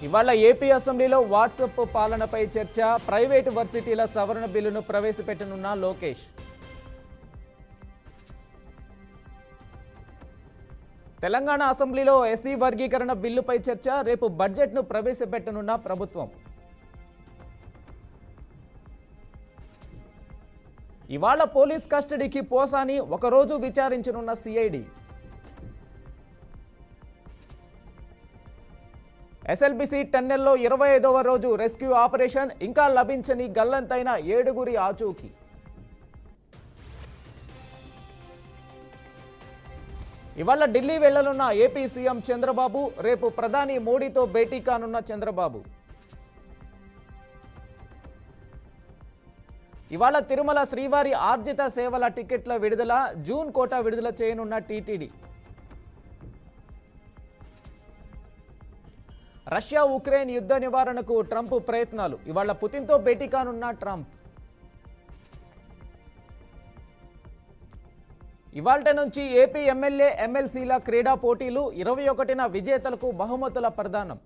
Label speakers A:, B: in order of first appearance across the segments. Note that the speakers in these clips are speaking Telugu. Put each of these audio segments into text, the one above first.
A: ఇవాళ ఏపీ అసెంబ్లీలో వాట్సాప్ పాలనపై చర్చ. ప్రైవేటు వర్సిటీల సవరణ బిల్లును ప్రవేశపెట్టనున్న లోకేష్. తెలంగాణ అసెంబ్లీలో ఎస్సీ వర్గీకరణ బిల్లుపై చర్చ. రేపు బడ్జెట్ను ప్రవేశపెట్టనున్న ప్రభుత్వం. ఇవాళ పోలీస్ కస్టడీకి పోసాని ఒకరోజు విచారించనున్న సిఐడి. ఎస్ఎల్బిసి టన్నెల్లో 25వ రోజు రెస్క్యూ ఆపరేషన్. ఇంకా లభించని గల్లంతైన 7గురి ఆచూకీ. ఇవాళ ఢిల్లీ వెళ్లనున్న ఏపీ సీఎం చంద్రబాబు. రేపు ప్రధాని మోడీతో భేటీ కానున్న చంద్రబాబు. ఇవాళ తిరుమల శ్రీవారి ఆర్జిత సేవల టికెట్ల విడుదల. జూన్ కోటా విడుదల చేయనున్న టీటీడీ. రష్యా ఉక్రెయిన్ యుద్ధ నివారణకు ట్రంప్ ప్రయత్నాలు. ఇవాళ పుతిన్తో భేటీ కానున్న ట్రంప్. ఇవాల్టి నుంచి ఏపీ ఎమ్మెల్యే ఎమ్మెల్సీల క్రీడా పోటీలు. 21న విజేతలకు బహుమతుల ప్రదానం.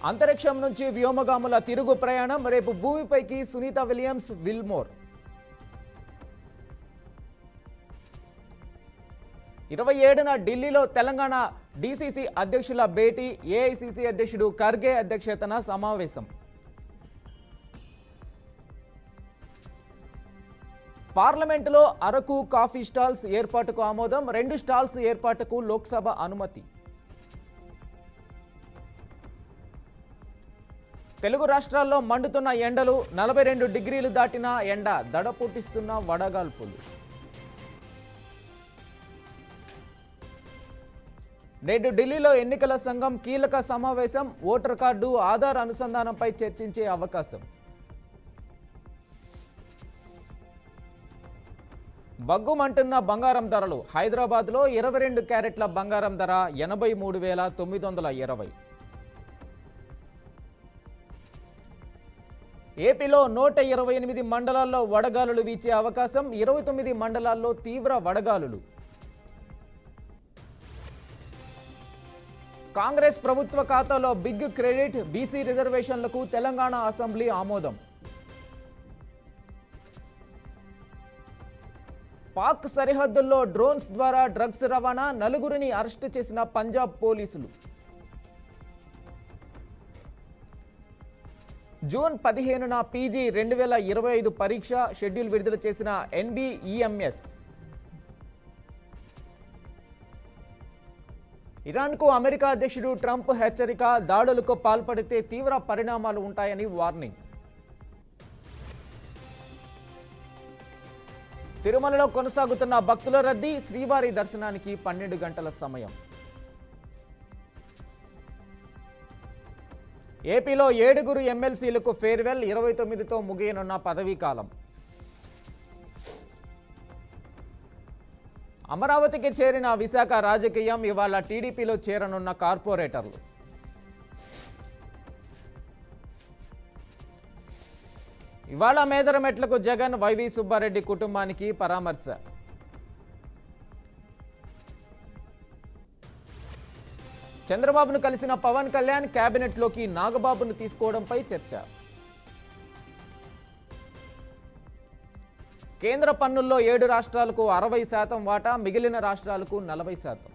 A: అంతరిక్షం నుంచి వ్యోమగాముల తిరుగు ప్రయాణం. రేపు భూమిపైకి సునీత విలియమ్స్, విల్మోర్. 27న ఢిల్లీలో తెలంగాణ డీసీసీ అధ్యక్షుల భేటీ. ఏఐసీసీ అధ్యక్షుడు ఖర్గే అధ్యక్షతన సమావేశం. పార్లమెంటులో అరకు కాఫీ స్టాల్స్ ఏర్పాటుకు ఆమోదం. 2 స్టాల్స్ ఏర్పాటుకు లోక్సభ అనుమతి. తెలుగు రాష్ట్రాల్లో మండుతున్న ఎండలు. 42 డిగ్రీలు దాటిన ఎండ. దడ పుట్టిస్తున్న వడగాల్పులు. నేడు ఢిల్లీలో ఎన్నికల సంఘం కీలక సమావేశం. ఓటర్ కార్డు, ఆధార్ అనుసంధానంపై చర్చించే అవకాశం. బగ్గుమంటున్న బంగారం ధరలు. హైదరాబాద్లో 22 క్యారెట్ల బంగారం ధర 83,920. ఏపీలో 128 మండలాల్లో వడగాలులు వీచే అవకాశం. 29 మండలాల్లో తీవ్ర వడగాలులు. కాంగ్రెస్ ప్రభుత్వ ఖాతాలో బిగ్ క్రెడిట్. బీసీ రిజర్వేషన్లకు తెలంగాణ అసెంబ్లీ ఆమోదం. పాక్ సరిహద్దుల్లో డ్రోన్స్ ద్వారా డ్రగ్స్ రవాణా. 4గురిని అరెస్టు చేసిన పంజాబ్ పోలీసులు. జూన్ 15న పీజీ 2025 పరీక్ష షెడ్యూల్ విడుదల చేసిన ఎన్బిఈఎంఎస్. ఇరాన్కు అమెరికా అధ్యక్షుడు ట్రంప్ హెచ్చరిక. దాడులకు పాల్పడితే తీవ్ర పరిణామాలు ఉంటాయని వార్నింగ్. తిరుమలలో కొనసాగుతున్న భక్తుల రద్దీ. శ్రీవారి దర్శనానికి 12 గంటల సమయం. ఏపీలో 7గురు ఎమ్మెల్సీలకు ఫేర్వెల్. 29తో ముగియనున్న పదవీ కాలం. అమరావతికి చేరిన విశాఖ రాజకీయం. ఇవాళ టీడీపీలో చేరనున్న కార్పొరేటర్లు. ఇవాళ మేదరమెట్లకు జగన్, వైవి సుబ్బారెడ్డి కుటుంబానికి పరామర్శ. చంద్రబాబును కలిసిన పవన్ కళ్యాణ్. కేబినెట్లోకి నాగబాబును తీసుకోవడంపై చర్చ. కేంద్ర పన్నుల్లో 7 రాష్ట్రాలకు 60% వాటా. మిగిలిన రాష్ట్రాలకు 40%.